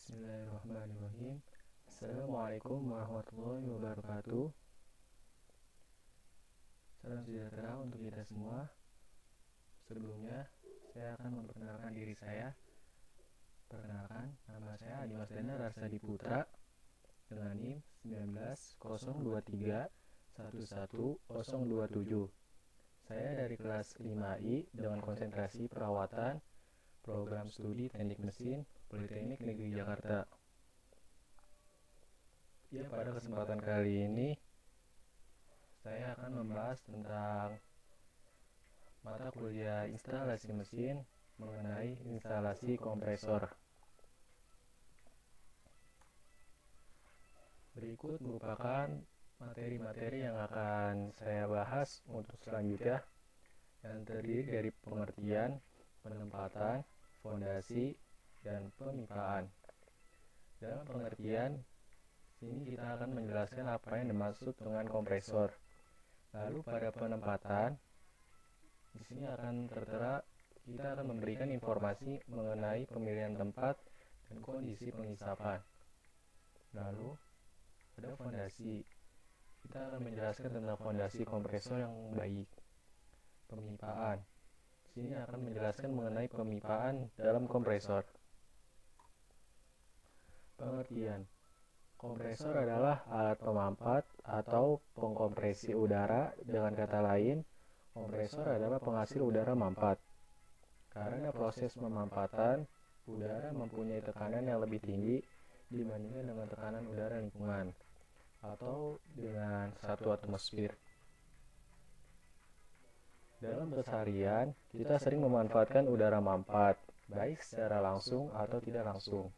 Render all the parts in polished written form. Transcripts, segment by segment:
Bismillahirrahmanirrahim. Assalamualaikum warahmatullahi wabarakatuh. Salam sejahtera untuk kita semua. Sebelumnya, saya akan memperkenalkan diri saya. Perkenalkan, nama saya Adi Masdana Rarsadi Putra dengan NIM 19023111027. Saya dari kelas 5I dengan konsentrasi perawatan program studi teknik mesin Politeknik Negeri Jakarta. Ya, pada kesempatan kali ini saya akan membahas tentang mata kuliah instalasi mesin mengenai instalasi kompresor. Berikut merupakan materi-materi yang akan saya bahas untuk selanjutnya, yang terdiri dari pengertian, penempatan, fondasi, dan pemipaan. Dalam pengertian, sini kita akan menjelaskan apa yang dimaksud dengan kompresor. Lalu pada penempatan, di sini akan tertera kita akan memberikan informasi mengenai pemilihan tempat dan kondisi pengisapan. Lalu pada fondasi, kita akan menjelaskan tentang fondasi kompresor yang baik. Pemipaan, di sini akan menjelaskan mengenai pemipaan dalam kompresor. Pengertian, kompresor adalah alat pemampat atau pengkompresi udara. Dengan kata lain, kompresor adalah penghasil udara mampat. Karena proses pemampatan, udara mempunyai tekanan yang lebih tinggi dibandingkan dengan tekanan udara lingkungan atau dengan 1 atmosfer. Dalam keseharian, kita sering memanfaatkan udara mampat, baik secara langsung atau tidak langsung.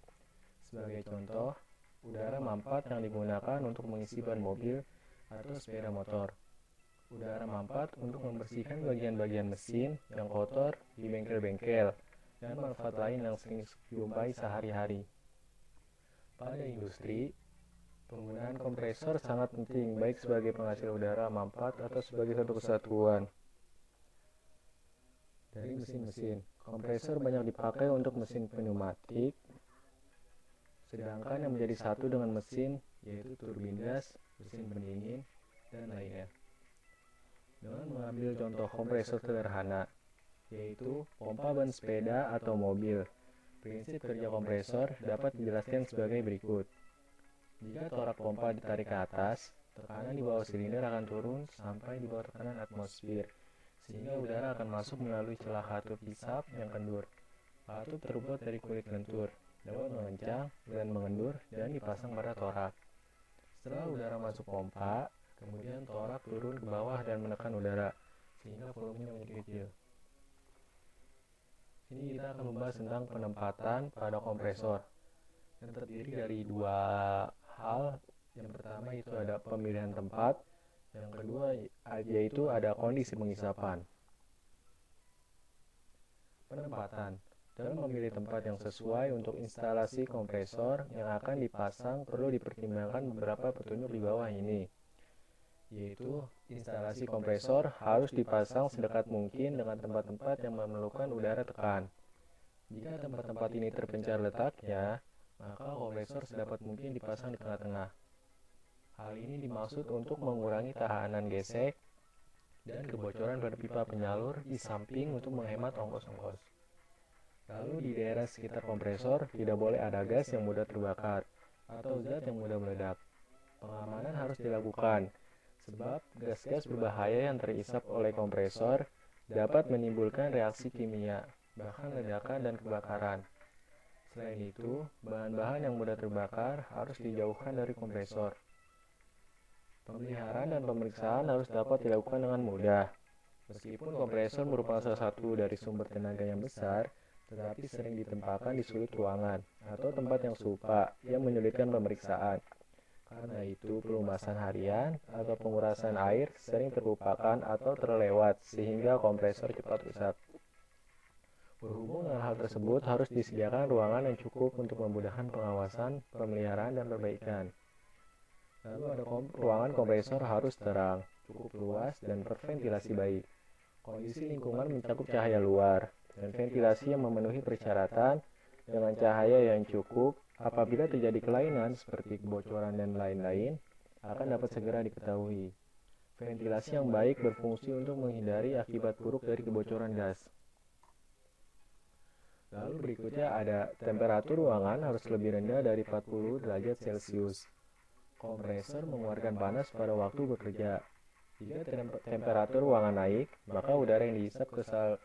Sebagai contoh, udara mampat yang digunakan untuk mengisi ban mobil atau sepeda motor. Udara mampat untuk membersihkan bagian-bagian mesin yang kotor di bengkel-bengkel, dan manfaat lain yang sering dijumpai sehari-hari. Pada industri, penggunaan kompresor sangat penting, baik sebagai penghasil udara mampat atau sebagai satu kesatuan. Dari mesin-mesin, kompresor banyak dipakai untuk mesin pneumatik, sedangkan yang menjadi satu dengan mesin yaitu turbin gas, mesin pendingin, dan lainnya. Dengan mengambil contoh kompresor sederhana, yaitu pompa ban sepeda atau mobil, prinsip kerja kompresor dapat dijelaskan sebagai berikut. Jika torak pompa ditarik ke atas, tekanan di bawah silinder akan turun sampai di bawah tekanan atmosfer, sehingga udara akan masuk melalui celah katup hisap yang kendur. Katup terbuat dari kulit lentur, dapat mengencang dan mengendur dan dipasang pada torak. Setelah udara masuk pompa, kemudian torak turun ke bawah dan menekan udara, sehingga volumenya menjadi kecil. Sini kita akan membahas tentang penempatan pada kompresor, yang terdiri dari 2 hal. Yang pertama itu ada pemilihan tempat, yang kedua yaitu ada kondisi pengisapan. Penempatan. Dalam memilih tempat yang sesuai untuk instalasi kompresor yang akan dipasang, perlu dipertimbangkan beberapa petunjuk di bawah ini, yaitu instalasi kompresor harus dipasang sedekat mungkin dengan tempat-tempat yang memerlukan udara tekan. Jika tempat-tempat ini terpencar letaknya, maka kompresor sedapat mungkin dipasang di tengah-tengah. Hal ini dimaksud untuk mengurangi tahanan gesek dan kebocoran pada pipa penyalur di samping untuk menghemat ongkos-ongkos. Lalu di daerah sekitar kompresor tidak boleh ada gas yang mudah terbakar atau zat yang mudah meledak. Pengamanan harus dilakukan, sebab gas-gas berbahaya yang terisap oleh kompresor dapat menimbulkan reaksi kimia, bahkan ledakan dan kebakaran. Selain itu, bahan-bahan yang mudah terbakar harus dijauhkan dari kompresor. Pemeliharaan dan pemeriksaan harus dapat dilakukan dengan mudah. Meskipun kompresor merupakan salah satu dari sumber tenaga yang besar, tetapi sering ditempatkan di sudut ruangan atau tempat yang serupa yang menyulitkan pemeriksaan. Karena itu, pelumasan harian atau pengurasan air sering terlupakan atau terlewat sehingga kompresor cepat rusak. Berhubung dengan hal tersebut, harus disediakan ruangan yang cukup untuk memudahkan pengawasan, pemeliharaan, dan perbaikan. Lalu ada ruangan kompresor harus terang, cukup luas, dan berventilasi baik. Kondisi lingkungan mencakup cahaya luar dan ventilasi yang memenuhi persyaratan dengan cahaya yang cukup. Apabila terjadi kelainan seperti kebocoran dan lain-lain, akan dapat segera diketahui. Ventilasi yang baik berfungsi untuk menghindari akibat buruk dari kebocoran gas. Lalu berikutnya ada temperatur ruangan harus lebih rendah dari 40 derajat Celcius. Kompresor mengeluarkan panas pada waktu bekerja. Jika temperatur ruangan naik, maka udara yang dihisap ke satu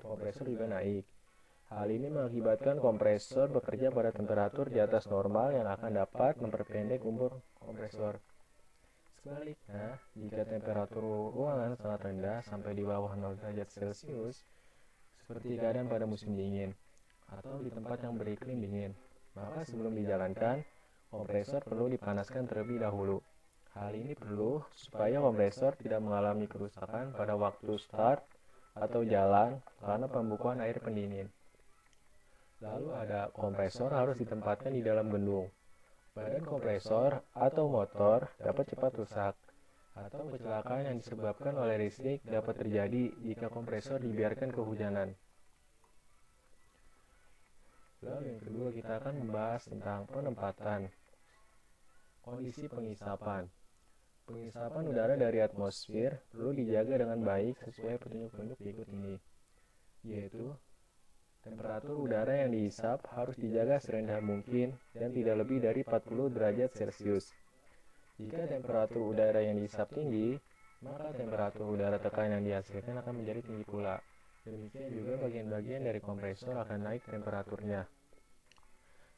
kompresor juga naik. Hal ini mengakibatkan kompresor bekerja pada temperatur di atas normal yang akan dapat memperpendek umur kompresor. Sebaliknya, jika temperatur ruangan sangat rendah sampai di bawah 0 derajat Celcius, seperti keadaan pada musim dingin, atau di tempat yang beriklim dingin, maka sebelum dijalankan, kompresor perlu dipanaskan terlebih dahulu. Hal ini perlu supaya kompresor tidak mengalami kerusakan pada waktu start atau jalan karena pembukuan air pendingin. Lalu ada kompresor harus ditempatkan di dalam gedung. Badan kompresor atau motor dapat cepat rusak, atau kecelakaan yang disebabkan oleh listrik dapat terjadi jika kompresor dibiarkan kehujanan. Lalu yang kedua kita akan membahas tentang penempatan. Kondisi pengisapan. Pengisapan udara dari atmosfer perlu dijaga dengan baik sesuai petunjuk-petunjuk berikut ini, yaitu temperatur udara yang dihisap harus dijaga serendah mungkin dan tidak lebih dari 40 derajat Celcius. Jika temperatur udara yang dihisap tinggi, maka temperatur udara tekan yang dihasilkan akan menjadi tinggi pula. Demikian juga bagian-bagian dari kompresor akan naik temperaturnya.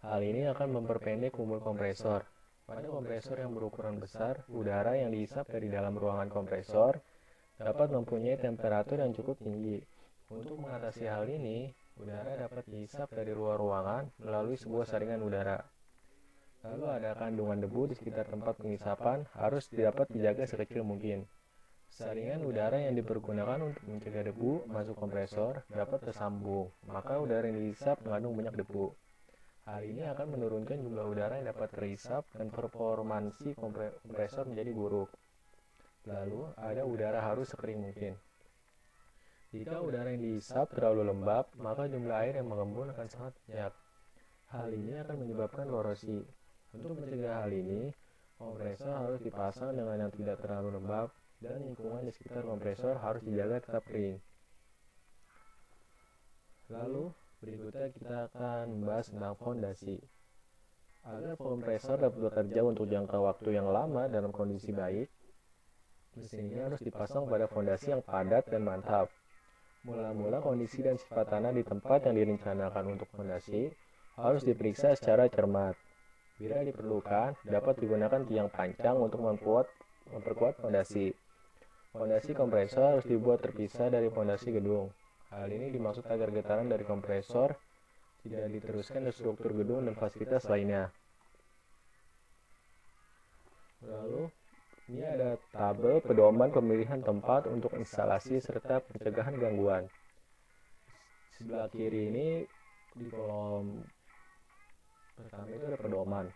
Hal ini akan memperpendek umur kompresor. Pada kompresor yang berukuran besar, udara yang dihisap dari dalam ruangan kompresor dapat mempunyai temperatur yang cukup tinggi. Untuk mengatasi hal ini, udara dapat dihisap dari luar ruangan melalui sebuah saringan udara. Lalu ada kandungan debu di sekitar tempat pengisapan harus dapat dijaga sekecil mungkin. Saringan udara yang dipergunakan untuk mencegah debu masuk kompresor dapat tersambung, maka udara yang dihisap mengandung banyak debu. Hal ini akan menurunkan jumlah udara yang dapat terhisap dan performansi kompresor menjadi buruk. Lalu ada udara harus sekering mungkin. Jika udara yang dihisap terlalu lembab, maka jumlah air yang mengembun akan sangat banyak. Hal ini akan menyebabkan korosi. Untuk mencegah hal ini, kompresor harus dipasang dengan yang tidak terlalu lembab dan lingkungan di sekitar kompresor harus dijaga tetap kering. Lalu, berikutnya kita akan membahas tentang fondasi. Agar kompresor dapat bekerja untuk jangka waktu yang lama dalam kondisi baik, mesin ini harus dipasang pada fondasi yang padat dan mantap. Mula-mula kondisi dan sifat tanah di tempat yang direncanakan untuk fondasi harus diperiksa secara cermat. Bila diperlukan, dapat digunakan tiang pancang untuk memperkuat fondasi. Fondasi kompresor harus dibuat terpisah dari fondasi gedung. Hal ini dimaksud agar getaran dari kompresor tidak diteruskan ke struktur gedung dan fasilitas lainnya. Lalu, ini ada tabel pedoman pemilihan tempat untuk instalasi serta pencegahan gangguan. Sebelah kiri ini di kolom pertama itu ada pedoman.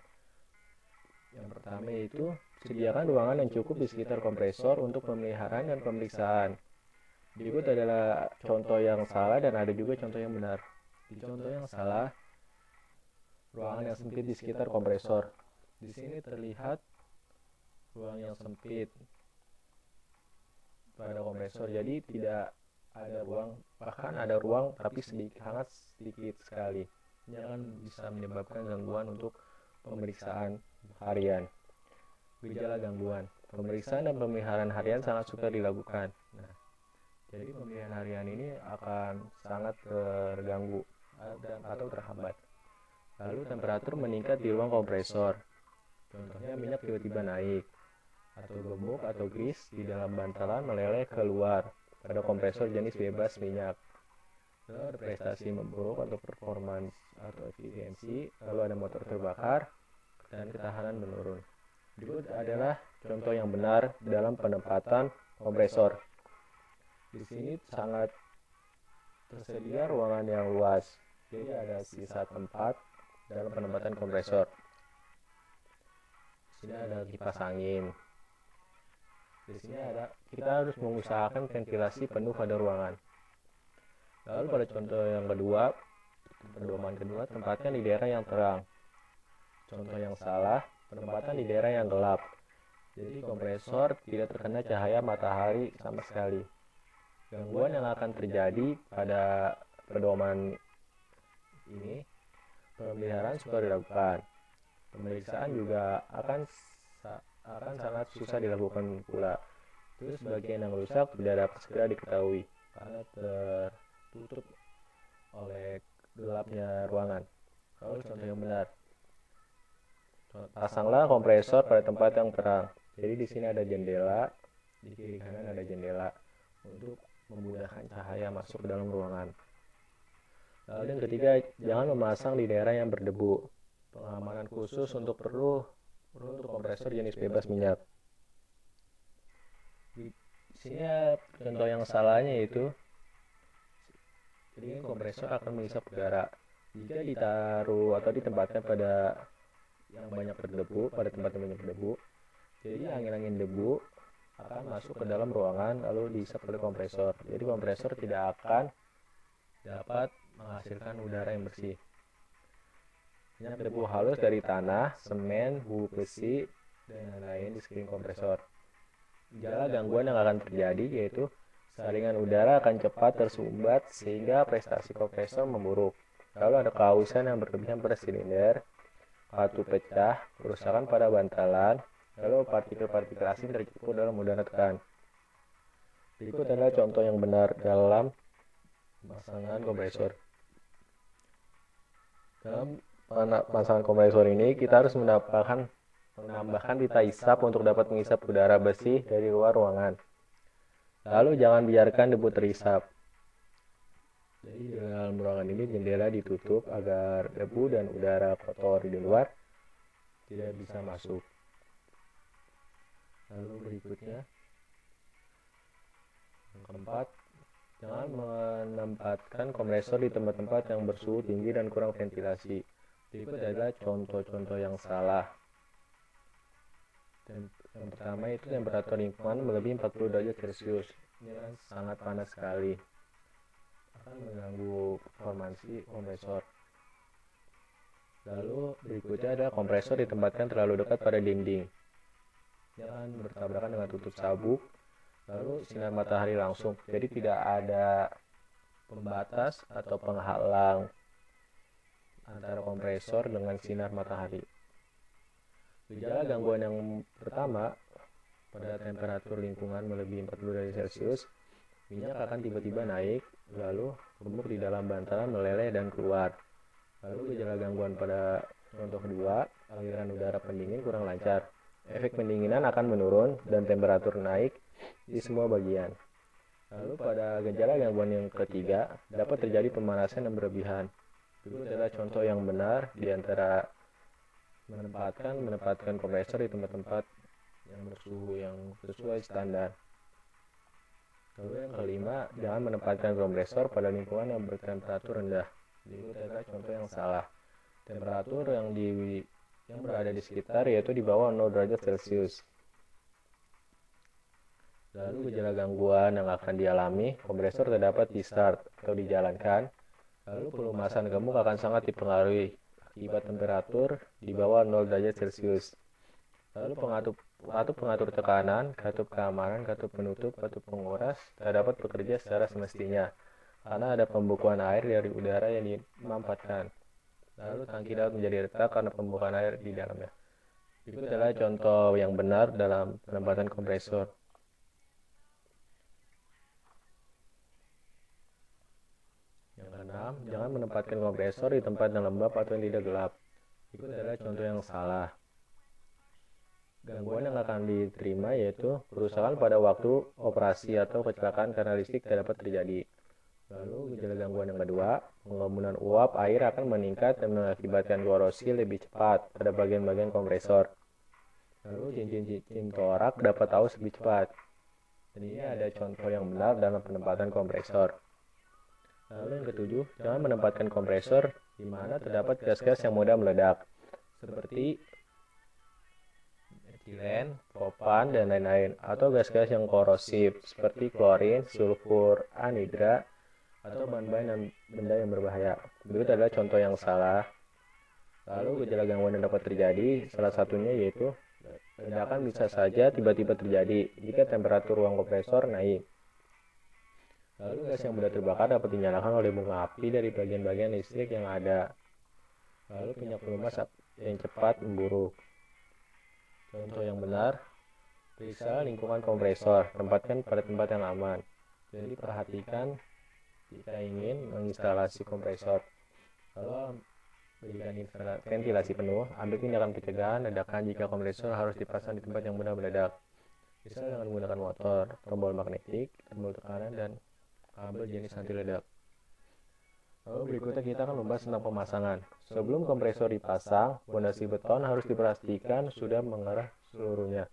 Yang pertama yaitu sediakan ruangan yang cukup di sekitar kompresor untuk pemeliharaan dan pemeriksaan. Berikut adalah contoh yang salah dan ada juga contoh yang benar. Di contoh yang salah, ruangan yang sempit di sekitar kompresor. Di sini terlihat ruang yang sempit pada kompresor, jadi tidak ada ruang, bahkan ada ruang tapi sangat sedikit sekali. Ini akan bisa menyebabkan gangguan untuk pemeriksaan harian. Gejala gangguan, pemeriksaan dan pemeliharaan harian sangat sukar dilakukan. Jadi pemeliharaan harian ini akan sangat terganggu atau terhambat. Lalu temperatur meningkat di ruang kompresor. Contohnya minyak tiba-tiba naik, atau gembok atau grease di dalam bantalan meleleh keluar pada kompresor jenis bebas minyak. Lalu ada prestasi memburuk atau performance atau efisiensi, lalu ada motor terbakar dan ketahanan menurun. Berikut adalah contoh yang benar dalam penempatan kompresor. Di sini sangat tersedia ruangan yang luas, jadi ada sisa tempat dalam penempatan kompresor. Di sini ada kipas angin. Di sini kita harus mengusahakan ventilasi penuh pada ruangan. Lalu pada contoh yang kedua, Pedoman kedua, tempatkan di daerah yang terang. Contoh yang salah, penempatan di daerah yang gelap. Jadi kompresor tidak terkena cahaya matahari sama sekali. Gangguan yang akan terjadi pada pedoman ini, pemeliharaan suka dilakukan. Pemeriksaan juga akan sangat susah dilakukan pula. Terus bagian yang rusak tidak dapat segera diketahui karena tertutup oleh gelapnya ruangan. Lalu contoh yang benar, pasanglah kompresor pada tempat yang terang. Jadi di sini ada jendela, di kiri kanan ada jendela untuk memudahkan cahaya masuk ke dalam ruangan. Lalu yang ketiga, jangan memasang di daerah yang berdebu. Pengamanan khusus perlu untuk kompresor jenis bebas minyak. Di sini contoh yang salahnya yaitu jadi kompresor akan menghisap udara. Jika ditaruh atau ditempatkan pada yang banyak berdebu, pada tempat yang banyak berdebu, jadi angin-angin debu akan masuk ke dalam ruangan lalu dihisap oleh kompresor. Jadi kompresor tidak akan dapat menghasilkan udara yang bersih. Minyak debu halus dari tanah, semen, bubuk besi, dan lain-lain di sekeliling kompresor. Gejala gangguan yang akan terjadi yaitu saringan udara akan cepat tersumbat sehingga prestasi kompresor memburuk. Lalu ada kehausan yang berlebihan pada silinder, katup pecah, kerusakan pada bantalan, lalu partikel-partikel asing terjebak dalam udara tekan. Berikut adalah contoh yang benar dalam pemasangan kompresor. Dalam pemasangan kompresor ini kita harus menambahkan pita isap untuk dapat menghisap udara bersih dari luar ruangan. Lalu jangan biarkan debu terisap. Jadi di dalam ruangan ini jendela ditutup agar debu dan udara kotor di luar tidak bisa masuk. Lalu berikutnya, yang keempat, jangan menempatkan kompresor di tempat-tempat yang bersuhu tinggi dan kurang ventilasi. Berikut adalah contoh-contoh yang salah. Yang pertama itu temperatur lingkungan melebihi 40 derajat Celcius. Ini kan sangat panas sekali. Akan mengganggu performansi kompresor. Lalu berikutnya ada kompresor ditempatkan terlalu dekat pada dinding. Jangan bertabrakan dengan tutup sabuk. Lalu sinar matahari langsung. Jadi tidak ada pembatas atau penghalang antara kompresor dengan sinar matahari. Gejala gangguan yang pertama, pada temperatur lingkungan melebihi 40 derajat Celcius, minyak akan tiba-tiba naik, lalu remuk di dalam bantalan meleleh dan keluar. Lalu gejala gangguan pada contoh kedua, aliran udara pendingin kurang lancar. Efek pendinginan akan menurun dan temperatur naik di semua bagian. Lalu pada gejala gangguan yang ketiga, dapat terjadi pemanasan yang berlebihan. Itu adalah contoh yang benar di antara menempatkan kompresor di tempat-tempat yang bersuhu yang sesuai standar. Lalu yang kelima, jangan menempatkan kompresor pada lingkungan yang bertemperatur rendah. Itu adalah contoh yang salah. Temperatur yang berada di sekitar yaitu di bawah 0 derajat Celcius. Lalu gejala gangguan yang akan dialami, kompresor terdapat di start atau dijalankan. Lalu pelumasan gemuk akan sangat dipengaruhi akibat temperatur di bawah 0 derajat Celcius. Lalu pengatur tekanan, katup keamanan, katup penutup, katup penguras tak dapat bekerja secara semestinya karena ada pembekuan air dari udara yang dimampatkan. Lalu tangki dapat menjadi retak karena pembekuan air di dalamnya. Itu adalah contoh yang benar dalam penempatan kompresor. Yang keenam, jangan menempatkan kompresor di tempat yang lembab atau yang tidak gelap. Itu adalah contoh yang salah. Gangguan yang akan diterima yaitu kerusakan pada waktu operasi atau kecelakaan karena listrik tidak dapat terjadi. Lalu gejala gangguan yang kedua, pengembunan uap air akan meningkat dan mengakibatkan korosi lebih cepat pada bagian-bagian kompresor. Lalu cincin torak dapat aus lebih cepat. Dan ini ada contoh yang benar dalam penempatan kompresor. Lalu yang ketujuh, jangan menempatkan kompresor di mana terdapat gas-gas yang mudah meledak, seperti etilen, propan, dan lain-lain, atau gas-gas yang korosif, seperti klorin, sulfur, anhidra, atau bahan-bahan dan benda yang berbahaya. Berikut adalah contoh yang salah. Lalu gejala gangguan yang dapat terjadi, salah satunya yaitu ledakan bisa saja tiba-tiba terjadi jika temperatur ruang kompresor naik. Lalu gas yang mudah terbakar dapat dinyalakan oleh bunga api dari bagian-bagian listrik yang ada. Lalu minyak pelumas yang cepat memburuk. Contoh yang benar, periksa lingkungan kompresor, tempatkan pada tempat yang aman. Jadi perhatikan jika ingin menginstalasi kompresor. Lalu berikan ventilasi penuh, ambil tindakan pencegahan ledakan jika kompresor harus dipasang di tempat yang mudah meledak. Misalnya dengan menggunakan motor, tombol magnetik, tombol tekanan, dan kabel jenis anti ledak. Lalu berikutnya kita akan membahas tentang pemasangan. Sebelum kompresor dipasang, fondasi beton harus dipastikan sudah mengarah seluruhnya.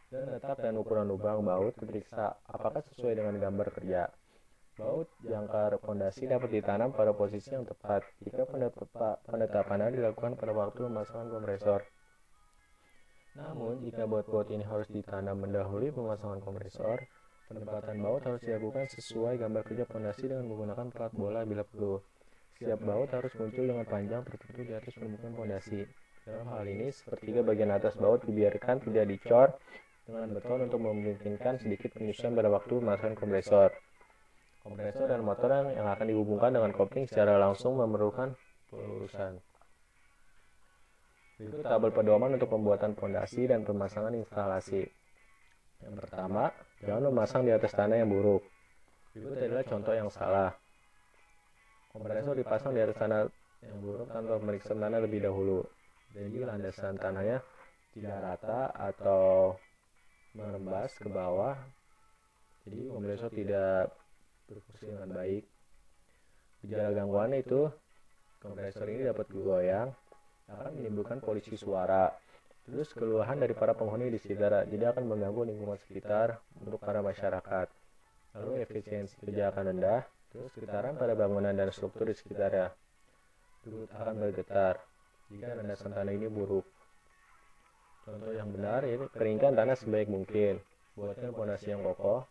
Dan letak dan ukuran lubang baut diperiksa apakah sesuai dengan gambar kerja. Baut jangkar fondasi dapat ditanam pada posisi yang tepat jika penetapannya dilakukan pada waktu pemasangan kompresor. Namun, jika baut-baut ini harus ditanam mendahului pemasangan kompresor, penempatan baut harus dilakukan sesuai gambar kerja fondasi dengan menggunakan plat bola bila perlu. Setiap baut harus muncul dengan panjang tertentu di atas permukaan fondasi. Dalam hal ini, sepertiga bagian atas baut dibiarkan tidak dicor dengan beton untuk memungkinkan sedikit penyusuan pada waktu pemasangan kompresor. Kompresor dan motor yang akan dihubungkan dengan kopling secara langsung memerlukan pelurusan. Berikut tabel pedoman untuk pembuatan fondasi dan pemasangan instalasi. Yang pertama, jangan memasang di atas tanah yang buruk. Berikut adalah contoh yang salah. Kompresor dipasang di atas tanah yang buruk tanpa pemeriksaan tanah lebih dahulu. Jadi landasan tanahnya tidak rata atau merembas ke bawah. Jadi kompresor tidak berfungsi dengan baik. Gejala gangguan itu kompresor ini dapat goyang, akan menimbulkan polusi suara. Terus keluhan dari para penghuni di sekitar, jadi akan mengganggu lingkungan sekitar untuk para masyarakat. Lalu efisiensi kerja akan rendah, terus getaran pada bangunan dan struktur di sekitarnya turut akan bergetar jika landasan tanah ini buruk. Contoh yang benar yaitu keringkan tanah sebaik mungkin, buatkan fondasi yang kokoh,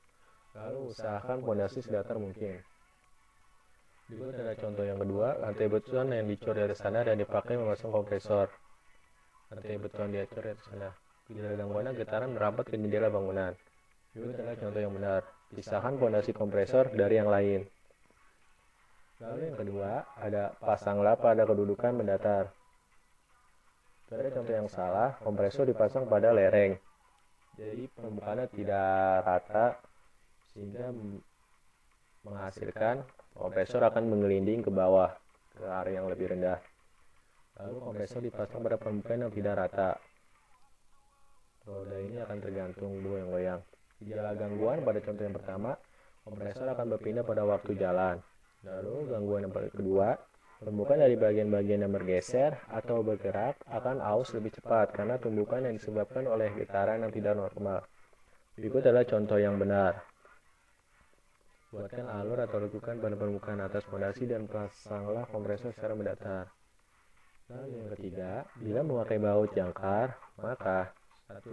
lalu usahakan fondasi sedatar mungkin. Berikut adalah contoh yang kedua, lantai beton yang dicor di atas tanah dan dipakai memasang kompresor. Lantai beton dicor di atas tanah. Gejala gangguan getaran merambat ke jendela bangunan. Berikut adalah contoh yang benar, pisahkan fondasi kompresor dari yang lain. Lalu yang kedua, ada pasanglah pada kedudukan mendatar. Pada contoh yang salah, kompresor dipasang pada lereng. Jadi permukaannya tidak rata sehingga menghasilkan kompresor akan menggelinding ke bawah ke area yang lebih rendah. Lalu kompresor dipasang pada permukaan yang tidak rata. Roda ini akan tergantung goyang-goyang. Gejala gangguan pada contoh yang pertama, kompresor akan berpindah pada waktu jalan. Lalu gangguan yang kedua, permukaan dari bagian-bagian yang bergeser atau bergerak akan aus lebih cepat karena tumbukan yang disebabkan oleh getaran yang tidak normal. Berikut adalah contoh yang benar. Buatkan alur atau lekukan pada permukaan atas fondasi dan pasanglah kompresor secara mendatar. Lalu yang ketiga, bila memakai baut jangkar, maka 1.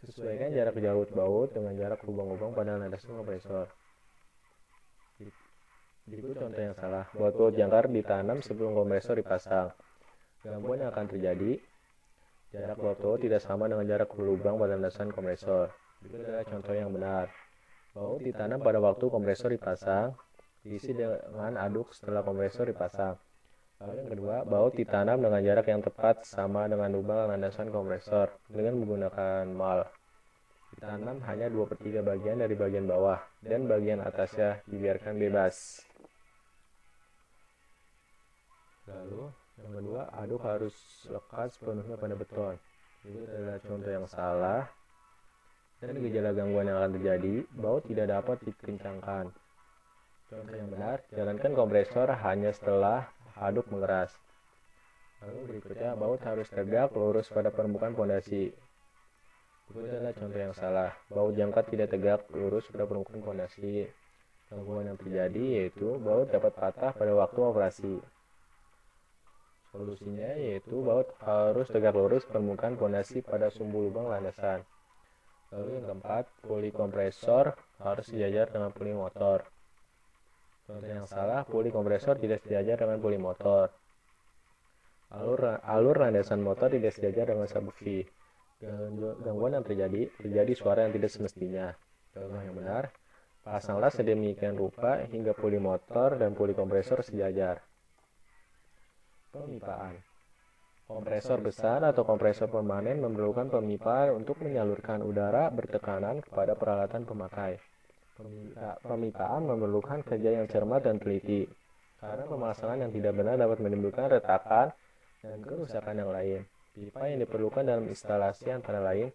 Sesuaikan jarak jauh baut dengan jarak lubang-lubang pada landasan kompresor. Berikut contoh yang salah, baut jangkar ditanam sebelum kompresor dipasang. Gangguan yang akan terjadi, jarak baut tidak sama dengan jarak lubang pada landasan kompresor. Berikut adalah contoh yang benar. Baut ditanam pada waktu kompresor dipasang, diisi dengan aduk setelah kompresor dipasang. Lalu yang kedua, baut ditanam dengan jarak yang tepat sama dengan lubang landasan kompresor dengan menggunakan mal. Ditanam hanya 2/3 bagian dari bagian bawah dan bagian atasnya dibiarkan bebas. Lalu yang kedua, aduk harus lekat sepenuhnya pada beton. Ini adalah contoh yang salah. Dan gejala gangguan yang akan terjadi, baut tidak dapat dikencangkan. Contoh yang benar, jalankan kompresor hanya setelah aduk mengeras. Lalu berikutnya, baut harus tegak lurus pada permukaan fondasi. Berikut adalah contoh yang salah, baut jangkar tidak tegak lurus pada permukaan fondasi. Gangguan yang terjadi yaitu baut dapat patah pada waktu operasi. Solusinya yaitu baut harus tegak lurus permukaan fondasi pada sumbu lubang landasan. Lalu yang keempat, puli kompresor harus sejajar dengan puli motor. Contoh yang salah, puli kompresor tidak sejajar dengan puli motor. Alur landasan motor tidak sejajar dengan sabuk V. Gangguan yang terjadi suara yang tidak semestinya. Contoh yang benar, pasanglah sedemikian rupa hingga puli motor dan puli kompresor sejajar. Pemipaan. Kompresor besar atau kompresor permanen memerlukan pemipaan untuk menyalurkan udara bertekanan kepada peralatan pemakai. Pemipaan memerlukan kerja yang cermat dan teliti, karena pemasangan yang tidak benar dapat menimbulkan retakan dan kerusakan yang lain. Pipa yang diperlukan dalam instalasi antara lain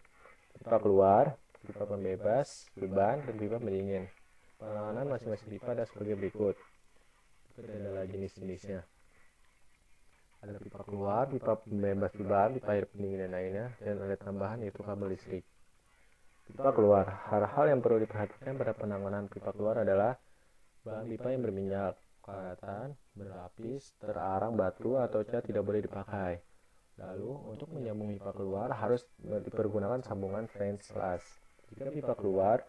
pipa keluar, pipa pembebas, beban, dan pipa pendingin. Penanganan masing-masing pipa ada sebagai berikut. Berikut adalah jenis-jenisnya. Ada pipa keluar, pipa pembebas beban, pipa air pendingin dan lainnya, dan ada tambahan yaitu kabel listrik. Pipa keluar. Hal-hal yang perlu diperhatikan pada penanganan pipa keluar adalah bahan pipa yang berminyak, karatan, berlapis, terarang batu atau cat tidak boleh dipakai. Lalu, untuk menyambung pipa keluar harus dipergunakan sambungan French slash. Jika pipa keluar,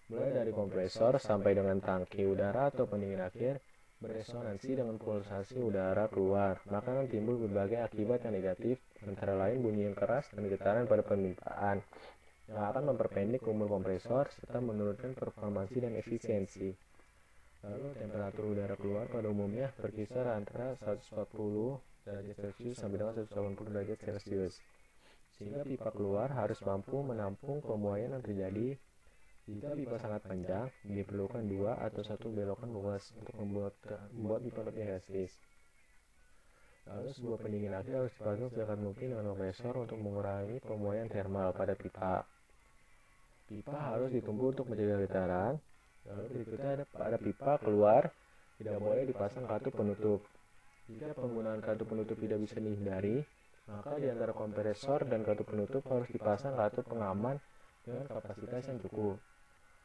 mulai dari kompresor sampai dengan tangki udara atau pendingin akhir, beresonansi dengan pulsasi udara keluar, maka akan timbul berbagai akibat yang negatif, antara lain bunyi yang keras dan getaran pada pemipaan, yang akan memperpendek umur kompresor serta menurunkan performansi dan efisiensi. Lalu temperatur udara keluar pada umumnya berkisar antara 140 derajat Celcius sampai dengan 180 derajat Celcius. Sehingga pipa keluar harus mampu menampung pemuaian yang terjadi. Jika pipa sangat panjang, diperlukan 2 atau 1 belokan luas untuk membuat pipa lebih elastis. Lalu sebuah pendingin akhir harus dipasang sedekat mungkin dengan kompresor untuk mengurangi pemuaian termal pada pipa. Pipa harus ditumbuk untuk mencegah getaran. Lalu berikutnya pada pipa keluar tidak boleh dipasang katup penutup. Jika penggunaan katup penutup tidak bisa dihindari, maka di antara kompresor dan katup penutup harus dipasang katup pengaman dengan kapasitas yang cukup.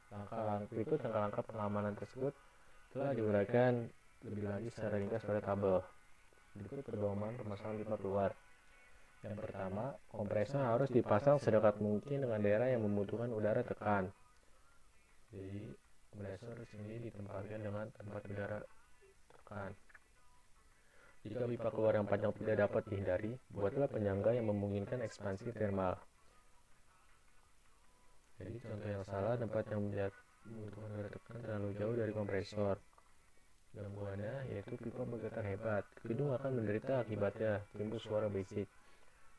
Langkah-langkah pengamanan tersebut telah diuraikan lebih lanjut secara ringkas pada tabel. Berikut pedoman pemasangan pipa keluar. Yang pertama, kompresor harus dipasang sedekat mungkin dengan daerah yang membutuhkan udara tekan. Jadi, kompresor sendiri ditempatkan dengan tempat udara tekan. Jika pipa keluar yang panjang tidak dapat dihindari, buatlah penyangga yang memungkinkan ekspansi termal. Jadi contoh yang salah, tempat yang membutuhkan udara tekan terlalu jauh dari kompresor. Gangguannya yaitu pipa bergetar hebat. Gedung akan menderita akibatnya, timbul suara berisik.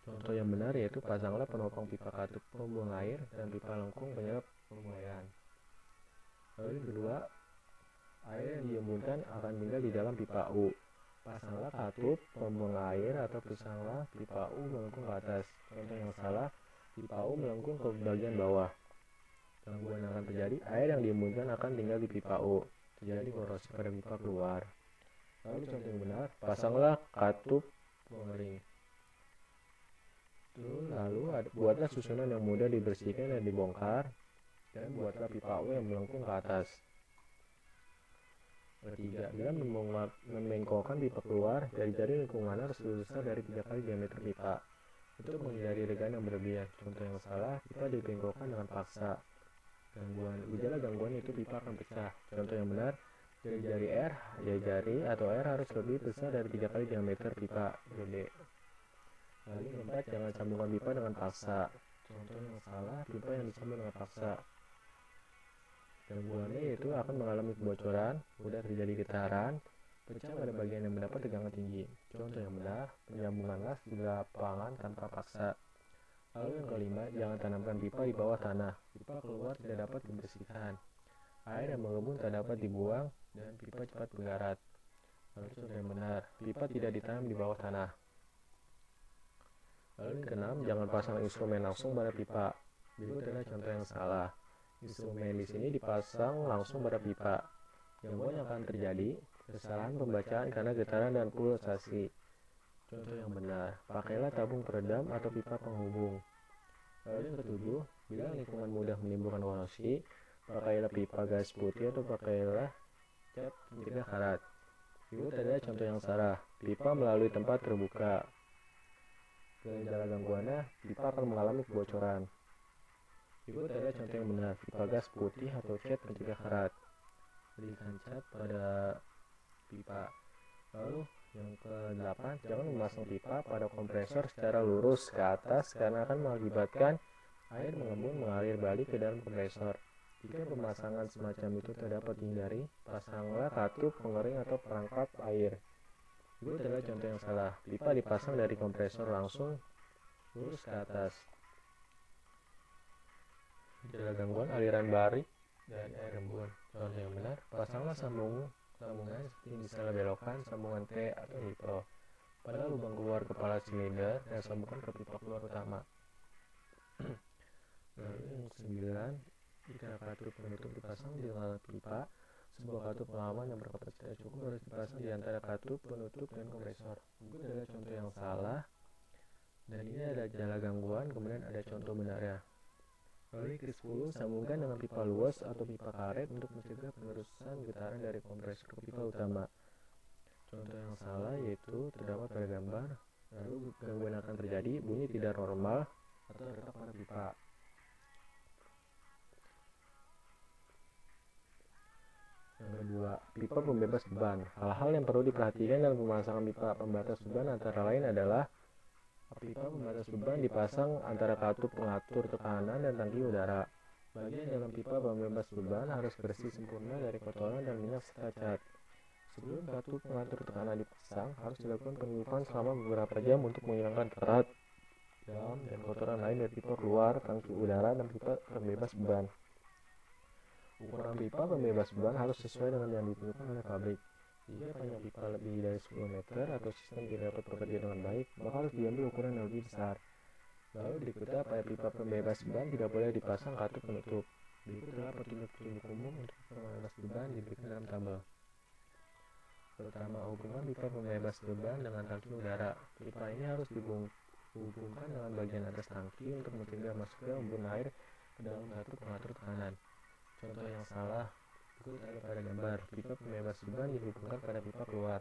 Contoh yang benar yaitu pasanglah penopang pipa katup pembuang air dan pipa lengkung penyerap pemuaian. Lalu yang kedua, air yang diembunkan akan tinggal di dalam pipa U. Pasanglah katup pembuang air atau pasanglah pipa U melengkung ke atas. Contoh yang salah, pipa U melengkung ke bagian bawah. Gangguan yang akan terjadi, air yang diembunkan akan tinggal di pipa U. Terjadi korosi pada pipa keluar. Lalu contoh yang benar, pasanglah katup pengering. Lalu buatlah susunan yang mudah dibersihkan dan dibongkar, dan buatlah pipa U yang melengkung ke atas. Ketiga, bila membengkokkan pipa keluar, jari-jari lingkungan harus lebih besar dari 3 kali diameter pipa untuk menghindari regan yang berlebihan. Contoh yang salah, pipa dibengkokkan dengan paksa. Gejala gangguan itu pipa akan pecah. Contoh yang benar, jari atau R harus lebih besar dari 3 kali diameter pipa gede. Lalu yang keempat, jangan sambungkan pipa dengan paksa. Contoh yang salah, pipa yang disambung dengan paksa. Gangguannya yaitu akan mengalami kebocoran, mudah terjadi getaran, pecah pada bagian yang mendapat tegangan tinggi. Contoh yang benar, penyambungan las di lapangan tanpa paksa. Lalu yang kelima, jangan tanamkan pipa di bawah tanah. Pipa keluar tidak dapat dibersihkan. Air yang mengembun tak dapat dibuang dan pipa cepat berkarat. Lalu contoh yang benar, pipa tidak ditanam di bawah tanah. Lalu yang keenam, jangan pasang instrumen langsung pada pipa. Berikut adalah contoh yang salah. Instrumen di sini dipasang langsung pada pipa. Gangguan yang akan terjadi, kesalahan pembacaan karena getaran dan pulsasi. Contoh yang benar, pakailah tabung peredam atau pipa penghubung. Lalu yang ketujuh, bila lingkungan mudah menimbulkan korosi, pakailah pipa gas putih atau pakailah cat pencegah karat. Berikut adalah contoh yang salah, pipa melalui tempat terbuka. Gejala gangguannya, pipa akan mengalami kebocoran. Berikut adalah contoh yang benar, pipa gas putih atau cat pencegah karat. Berikan cat pada pipa. Lalu yang ke-8, jangan memasang pipa pada kompresor secara lurus ke atas karena akan mengakibatkan air mengembun mengalir balik ke dalam kompresor. Jika pemasangan semacam itu tak dapat dihindari, pasanglah katup pengering atau perangkap air. Itu adalah contoh yang salah. Pipa dipasang dari kompresor langsung lurus ke atas. Gejala gangguan aliran balik dari air embun. Contoh yang benar, pasanglah sambungan seperti misalnya belokan sambungan T atau nitro pada lubang keluar kepala silinder dan sambungkan ke pipa keluar utama. Lalu yang ke-9, jika katup penutup dipasang di dalam pipa, sebuah katup pengaman yang berkapasitas cukup harus dipasang di antara katup penutup dan kompresor. Itu adalah contoh yang salah, dan ini ada gejala gangguan, kemudian ada contoh benarnya. Lalu yang ke-10, sambungkan dengan pipa luas atau pipa karet untuk mencegah penerusan getaran dari kompresor ke pipa utama. Contoh yang salah yaitu terdapat pada gambar. Lalu gangguan akan terjadi, bunyi tidak normal atau retak pada pipa. Yang kedua, pipa pembebas beban. Hal-hal yang perlu diperhatikan dalam pemasangan pipa pembatas beban antara lain adalah pipa pembatas beban dipasang antara katup pengatur tekanan dan tangki udara. Bagian dalam pipa pembebas beban harus bersih sempurna dari kotoran dan minyak serta cat. Sebelum katup pengatur tekanan dipasang, harus dilakukan penyelupan selama beberapa jam untuk menghilangkan karat, dalam, dan kotoran lain dari pipa keluar, tangki udara, dan pipa pembebas beban. Ukuran pipa pembebas beban harus sesuai dengan yang ditentukan oleh pabrik. Jika panjang pipa lebih dari 10 meter atau sistem tidak dapat bekerja dengan baik, maka harus diambil ukuran yang lebih besar. Lalu berikutnya, pada pipa pembebas beban tidak boleh dipasang katup penutup. Berikut adalah petunjuk-petunjuk umum untuk pembebas beban diberikan dalam tabel. Pertama, hubungan pipa pembebas beban dengan tangki udara. Pipa ini harus dihubungkan dengan bagian atas tangki untuk mencegah masuknya embun air ke dalam katup pengatur tekanan. Contoh yang salah berikut ada pada gambar. Pipa pembebas beban dihubungkan pada pipa keluar.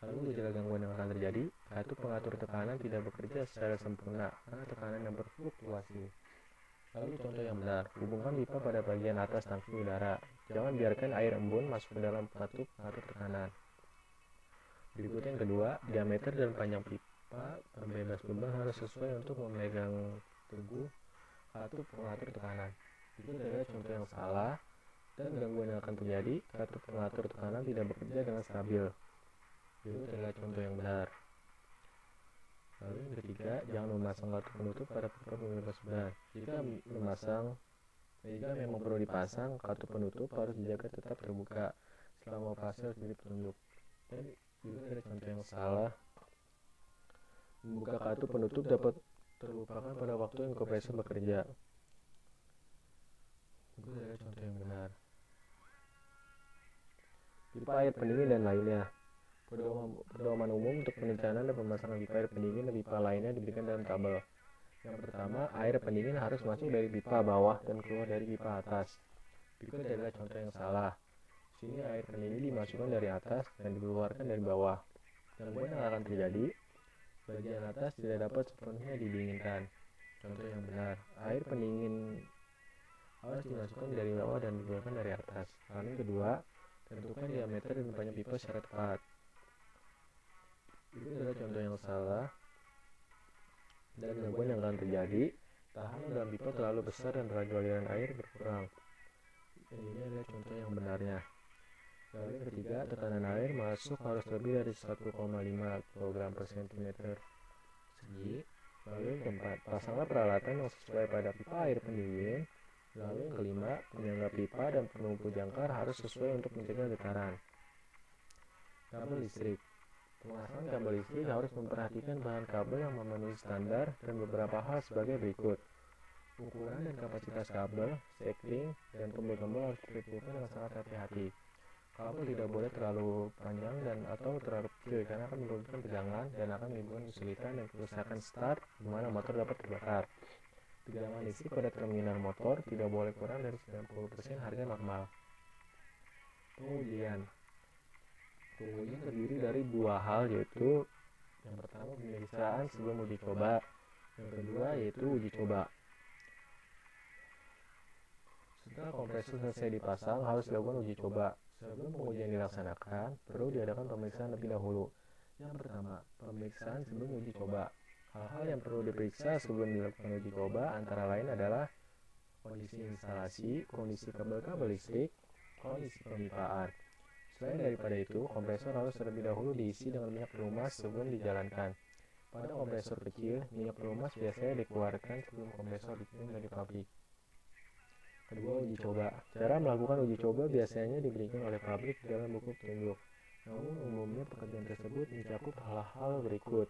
Lalu gejala gangguan yang akan terjadi, katup pengatur tekanan tidak bekerja secara sempurna karena tekanan yang berfluktuasi. Lalu contoh yang benar, hubungkan pipa pada bagian atas tangki udara. Jangan biarkan air embun masuk ke dalam katup pengatur tekanan. Berikutnya yang kedua, diameter dan panjang pipa pembebas beban harus sesuai untuk memegang teguh katup pengatur tekanan. Itu adalah contoh yang salah, dan gangguan yang akan terjadi, katup pengatur tekanan tidak bekerja dengan stabil. Itu adalah contoh yang benar. Lalu yang ketiga, jangan memasang katup penutup pada pipa pembebas beban. Jika memang perlu dipasang, katup penutup harus dijaga tetap terbuka selama operasi harus diberi petunjuk. Dan juga ada contoh yang salah, membuka katup penutup dapat terlupakan pada waktu yang kompresor bekerja. Itu adalah contoh yang benar. Pipa air pendingin dan lainnya. Pedoman umum untuk perencanaan dan pemasangan pipa air pendingin dan pipa lainnya diberikan dalam tabel. Yang pertama, air pendingin harus masuk dari pipa bawah dan keluar dari pipa atas. Berikut adalah contoh yang salah. Sini air pendingin dimasukkan dari atas dan dikeluarkan dari bawah. Gangguan yang akan terjadi, bagian atas tidak dapat sepenuhnya didinginkan. Contoh yang benar, air pendingin harus dimasukkan dari bawah dan dikeluarkan dari atas. Lalu yang kedua, tentukan diameter dan panjang pipa secara tepat. Itu adalah contoh yang salah, dan gangguan yang akan terjadi, tahanan dalam pipa terlalu besar dan laju aliran air berkurang. Dan ini adalah contoh yang benarnya. Lalu yang ketiga, tekanan air masuk harus lebih dari 1,5 kg per cm segi. Lalu yang keempat, pasanglah peralatan yang sesuai pada pipa air pendingin. Lalu yang kelima, penyangga pipa dan penumpu jangkar harus sesuai untuk mencegah getaran. Kabel listrik. Pemasangan kabel listrik harus memperhatikan bahan kabel yang memenuhi standar dan beberapa hal sebagai berikut. Ukuran dan kapasitas kabel, sekling, dan tombol-tombol harus diperhatikan dengan sangat hati-hati. Kabel tidak boleh terlalu panjang dan atau terlalu kecil karena akan merugikan tegangan dan akan menimbulkan kesulitan dan kerusakan start di mana motor dapat terbakar. Tegangan listrik pada terminal motor tidak boleh kurang dari 90% harga normal. Pengujian terdiri dari dua hal, yaitu yang pertama pemeriksaan sebelum uji coba, yang kedua yaitu uji coba. Setelah kompresor selesai dipasang, harus dilakukan uji coba. Sebelum pengujian dilaksanakan, perlu diadakan pemeriksaan lebih dahulu. Yang pertama, pemeriksaan sebelum uji coba. Hal-hal yang perlu diperiksa sebelum dilakukan uji coba antara lain adalah kondisi instalasi, kondisi kabel-kabel listrik, kondisi pemipaan. Selain daripada itu, kompresor harus terlebih dahulu diisi dengan minyak pelumas sebelum dijalankan. Pada kompresor kecil, minyak pelumas biasanya dikeluarkan sebelum kompresor dikirim dari pabrik. Kedua, uji coba. Cara melakukan uji coba biasanya diberikan oleh pabrik dalam buku petunjuk. Namun umumnya pekerjaan tersebut mencakup hal-hal berikut.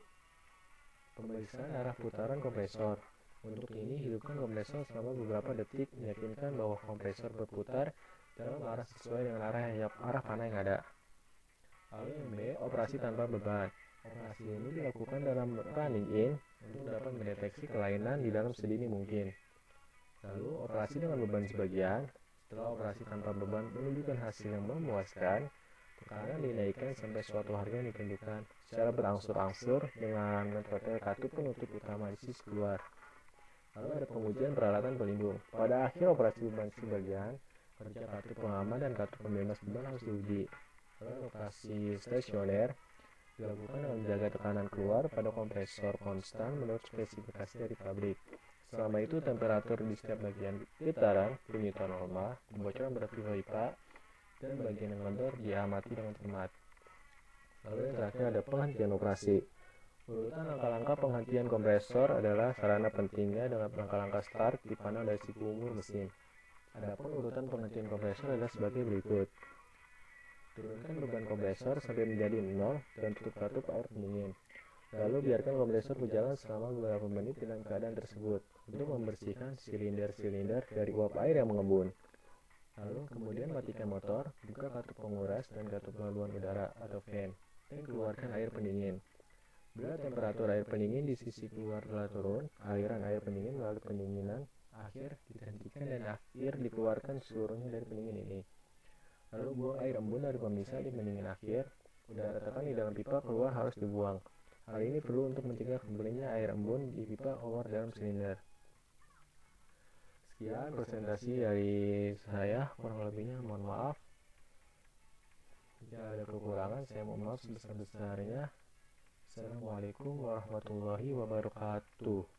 Pemeriksaan arah putaran kompresor. Untuk ini, hidupkan kompresor selama beberapa detik, meyakinkan bahwa kompresor berputar dalam arah sesuai dengan arah panah yang ada. Lalu yang B, operasi tanpa beban. Operasi ini dilakukan dalam running in untuk dapat mendeteksi kelainan di dalam sedini mungkin. Lalu, operasi dengan beban sebagian. Setelah operasi tanpa beban menunjukkan hasil yang memuaskan, tekanan dinaikkan sampai suatu harga yang ditentukan secara berangsur-angsur dengan metode katup penutup utama di sisi keluar. Lalu ada pengujian peralatan pelindung. Pada akhir operasi beban sebagian, kerja katup pengaman dan katup pembebas beban harus diuji. Lalu operasi stasioner dilakukan dengan menjaga tekanan keluar pada kompresor konstan menurut spesifikasi dari pabrik. Selama itu temperatur di setiap bagian getaran bunyi normal, kebocoran pipa dan bagian yang kendor diamati dengan cermat. Lalu yang terakhir ada penghentian operasi. Urutan langkah-langkah penghentian kompresor adalah sarana pentingnya dengan langkah-langkah start dipandang dari sisi umur mesin. Adapun urutan penghentian kompresor adalah sebagai berikut. Turunkan beban kompresor sampai menjadi 0 dan tutup katup air pendingin. Lalu biarkan kompresor berjalan selama beberapa menit dalam keadaan tersebut untuk membersihkan silinder-silinder dari uap air yang mengembun. Lalu kemudian matikan motor, buka katup penguras dan katup laluan udara atau fan, dan keluarkan air pendingin. Bila temperatur air pendingin di sisi keluar telah turun, aliran air pendingin melalui pendinginan akhir dihentikan dan air dikeluarkan seluruhnya dari pendingin ini. Lalu buang air embun dari pemisah di pendingin akhir. Udara tekan di dalam pipa keluar harus dibuang. Hal ini perlu untuk mencegah kembalinya air embun di pipa keluar dalam silinder. Sekian presentasi dari saya, kurang lebihnya mohon maaf. Jika ada kekurangan, saya mohon maaf sebesar-besarnya. Assalamualaikum warahmatullahi wabarakatuh.